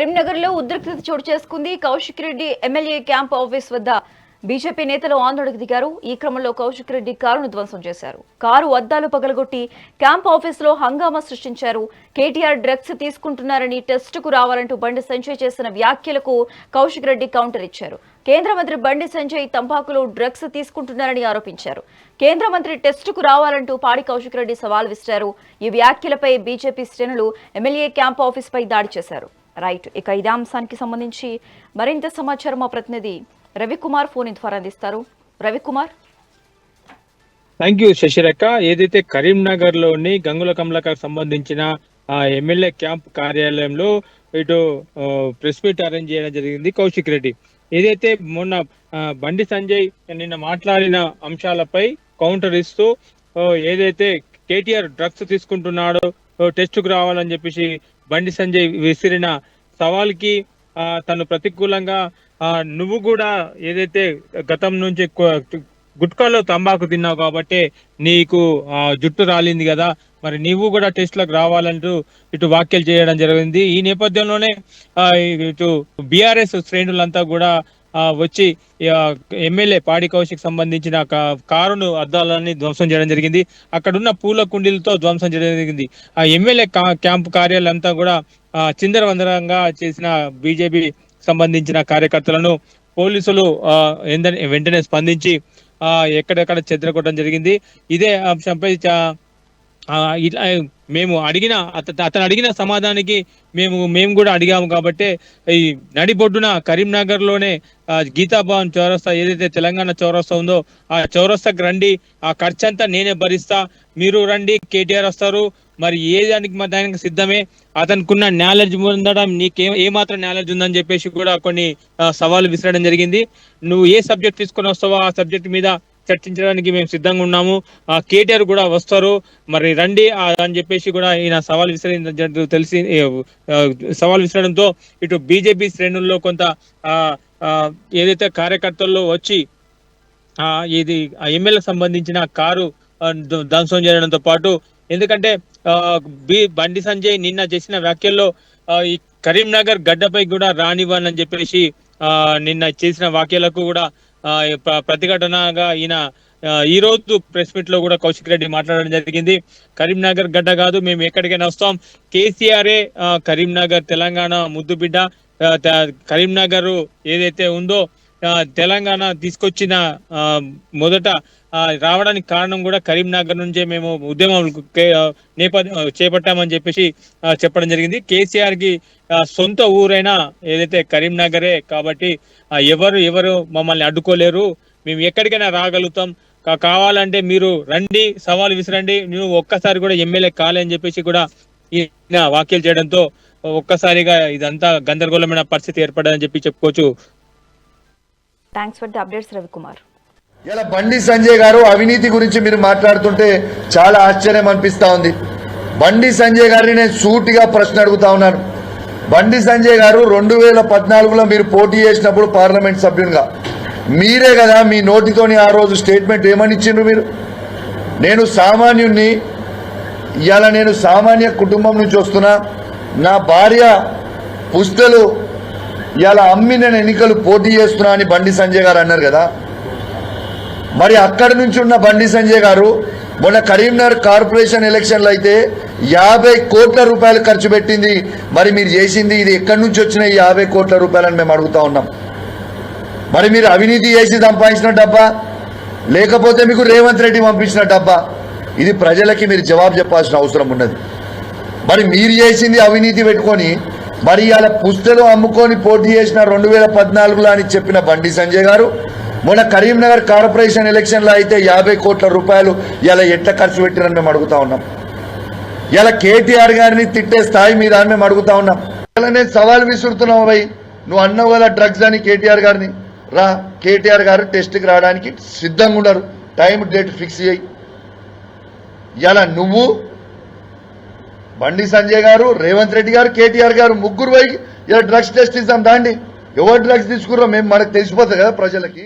కరీంనగర్లో ఉద్రిక్తత చోటు చేసుకుంది. Kaushik Reddy MLA camp office వద్ద బీజేపీ నేతలు ఆందోళనకు దిగారు. ఈ క్రమంలో కౌశిక్ రెడ్డి కారును ధ్వంసం చేశారు. కారు అద్దాలు పగలగొట్టి క్యాంప్ ఆఫీసులో హంగామా సృష్టించారు. కేటీఆర్ డ్రగ్స్ తీసుకుంటున్నారని టెస్టుకు రావాలంటూ బండి సంజయ్ చేసిన వ్యాఖ్యలకు కౌశిక్ రెడ్డి కౌంటర్ ఇచ్చారు. కేంద్ర మంత్రి బండి సంజయ్ తంబాకులో డ్రగ్స్ తీసుకుంటున్నారని ఆరోపించారు. కేంద్ర మంత్రి టెస్టుకు రావాలంటూ పాడి కౌశిక్ రెడ్డి సవాల్ విసిరారు. ఈ వ్యాఖ్యలపై బీజేపీ శ్రేణులు ఎమ్మెల్యే క్యాంప్ ఆఫీస్ పై దాడి చేశారు. రైట్, ఇక ఇదే అంశానికి సంబంధించి మరింత సమాచారం మా ప్రతినిధి రవికుమార్ ఫోన్ ద్వారా అందిస్తారు. రవికుమార్. Thank you Sasirekha. ఏదైతే కరీంనగర్ లోని గంగుల కమలాకర్ సంబంధించిన ఎమ్మెల్యే క్యాంప్ కార్యాలయంలో ఇటు ప్రెస్ మీట్ అరేంజ్ చేయడం జరిగింది. కౌశిక్ రెడ్డి ఏదైతే మొన్న బండి సంజయ్ నిన్న మాట్లాడిన అంశాలపై కౌంటర్ ఇస్తూ ఏదైతే కేటీఆర్ డ్రగ్స్ తీసుకుంటున్నాడో టెస్టుకు రావాలని చెప్పేసి బండి సంజయ్ విసిరిన సవాల్కి తను ప్రతికూలంగా నువ్వు కూడా ఏదైతే గతం నుంచి గుట్కాలో తంబాకు తిన్నావు కాబట్టి నీకు జుట్టు రాలింది కదా, మరి నీవు కూడా టెస్ట్లకు రావాలంటూ ఇటు వ్యాఖ్యలు చేయడం జరిగింది. ఈ నేపథ్యంలోనే ఇటు బీఆర్ఎస్ శ్రేణులంతా కూడా వచ్చి ఎమ్మెల్యే పాడి కౌశిక్ సంబంధించిన కారును అద్దాలని ధ్వంసం చేయడం జరిగింది. అక్కడున్న పూల కుండీలతో ధ్వంసం చేయడం జరిగింది. ఆ ఎమ్మెల్యే క్యాంపు కార్యాలయం అంతా కూడా చిందరవందరంగా చేసిన బీజేపీ సంబంధించిన కార్యకర్తలను పోలీసులు వెంటనే స్పందించి ఎక్కడెక్కడ చెదరగొట్టడం జరిగింది. ఇదే అంశంపై మేము అడిగిన అతను అడిగిన సమాధానానికి మేము కూడా అడిగాము కాబట్టి ఈ నడిబొడ్డున కరీంనగర్ లోనే గీతాభవన్ చౌరస్తా ఏదైతే తెలంగాణ చౌరస్తా ఉందో ఆ చౌరస్తాకి రండి, ఆ ఖర్చంతా నేనే భరిస్తా, మీరు రండి, కేటీఆర్ వస్తారు, మరి దానికి సిద్ధమే, అతనుకున్న నాలెడ్జ్ ఉండడం ఏ మాత్రం నాలెడ్జ్ ఉందని చెప్పేసి కూడా కొన్ని సవాళ్ళు విసరడం జరిగింది. నువ్వు ఏ సబ్జెక్ట్ తీసుకొని వస్తావో ఆ సబ్జెక్ట్ మీద చర్చించడానికి మేము సిద్ధంగా ఉన్నాము, కేటీఆర్ కూడా వస్తారు, మరి రండి అని చెప్పేసి కూడా ఈయన సవాల్ విసరడంతో ఇటు బీజేపీ శ్రేణుల్లో కొంత ఏదైతే కార్యకర్తల్లో వచ్చి ఇది ఎమ్మెల్యేకి సంబంధించిన కారు ధ్వంసం చేయడంతో పాటు, ఎందుకంటే బండి సంజయ్ నిన్న చేసిన వ్యాఖ్యల్లో ఈ కరీంనగర్ గడ్డపై కూడా రానివ్వనని చెప్పేసి నిన్న చేసిన వ్యాఖ్యలకు కూడా ప్రతిఘటనగా ఈయన ఈ రోజు ప్రెస్ మీట్ లో కూడా కౌశిక్ రెడ్డి మాట్లాడడం జరిగింది. కరీంనగర్ గడ్డ కాదు, మేము ఎక్కడికైనా వస్తాం, కేసీఆరే కరీంనగర్ తెలంగాణ ముద్దు బిడ్డ, కరీంనగర్ ఏదైతే ఉందో తెలంగాణ తీసుకొచ్చిన మొదట రావడానికి కారణం కూడా కరీంనగర్ నుంచే మేము ఉద్యమం చేపట్టామని చెప్పేసి చెప్పడం జరిగింది. కేసీఆర్ కి సొంత ఊరైనా ఏదైతే కరీంనగరే కాబట్టి ఎవరు మమ్మల్ని అడ్డుకోలేరు, మేము ఎక్కడికైనా రాగలుగుతాం, కావాలంటే మీరు రండి, సవాల్ విసిరండి, నువ్వు ఒక్కసారి కూడా ఎమ్మెల్యే కాలే అని చెప్పేసి కూడా ఈయన వ్యాఖ్యలు చేయడంతో ఒక్కసారిగా ఇదంతా గందరగోళమైన పరిస్థితి ఏర్పడదని చెప్పి చెప్పుకోవచ్చు. Thanks for the updates Ravikumar. ఇలా బండి సంజయ్ గారు అవినీతి గురించి మీరు మాట్లాడుతుంటే చాలా ఆశ్చర్యం అనిపిస్తా ఉంది. బండి సంజయ్ గారిని నేను సూటిగా ప్రశ్న అడుగుతా ఉన్నాను. బండి సంజయ్ గారు 2014లో మీరు పోటీ చేసినప్పుడు పార్లమెంట్ సభ్యునిగా మీరే కదా మీ నోటితోని ఆ రోజు స్టేట్మెంట్ ఏమని ఇచ్చిండ్రు మీరు? నేను సామాన్యుణ్ణి, ఇవాళ నేను సామాన్య కుటుంబం నుంచి వస్తున్నా, నా భార్య పుస్తలు ఇవాళ అమ్మి నేను ఎన్నికలు పోటీ చేస్తున్నా అని బండి సంజయ్ గారు అన్నారు కదా. మరి అక్కడి నుంచి ఉన్న బండి సంజయ్ గారు మొన్న కరీంనగర్ కార్పొరేషన్ ఎలక్షన్లు అయితే 50 కోట్ల రూపాయలు ఖర్చు పెట్టింది. మరి మీరు చేసింది ఇది ఎక్కడి నుంచి వచ్చిన ఈ 50 కోట్ల రూపాయలని మేము అడుగుతా ఉన్నాం. మరి మీరు అవినీతి చేసి సంపాదించిన డబ్బా, లేకపోతే మీకు రేవంత్ రెడ్డి పంపించిన డబ్బా? ఇది ప్రజలకి మీరు జవాబు చెప్పాల్సిన అవసరం ఉన్నది. మరి మీరు చేసింది అవినీతి పెట్టుకొని మరి ఇలా పుస్తలు అమ్ముకొని పోటీ చేసిన 2014లో అని చెప్పిన బండి సంజయ్ గారు మొన్న కరీంనగర్ కార్పొరేషన్ ఎలక్షన్లో అయితే 50 కోట్ల రూపాయలు ఇలా ఎట్లా ఖర్చు పెట్టిరని మేము అడుగుతా ఉన్నాం. ఇలా కేటీఆర్ గారిని తిట్టే స్థాయి మీద అని మేము అడుగుతా ఉన్నాం. ఇలా నేను సవాల్ విసురుతున్నావు, భయ్ నువ్వు అన్నావు కదా డ్రగ్స్ అని కేటీఆర్ గారిని, రా, కేటీఆర్ గారు టెస్ట్కి రావడానికి సిద్ధంగా ఉన్నారు, టైం డేట్ ఫిక్స్ చేయి. ఇలా నువ్వు బండి సంజయ్ గారు, రేవంత్ రెడ్డి గారు, కేటీఆర్ గారు ముగ్గురు పోయి ఇలా డ్రగ్స్ టెస్ట్ ఇద్దాం దాండి. ఎవరు డ్రగ్స్ తీసుకుర్రో మేము మనకు తెలిసిపోతుంది కదా ప్రజలకి.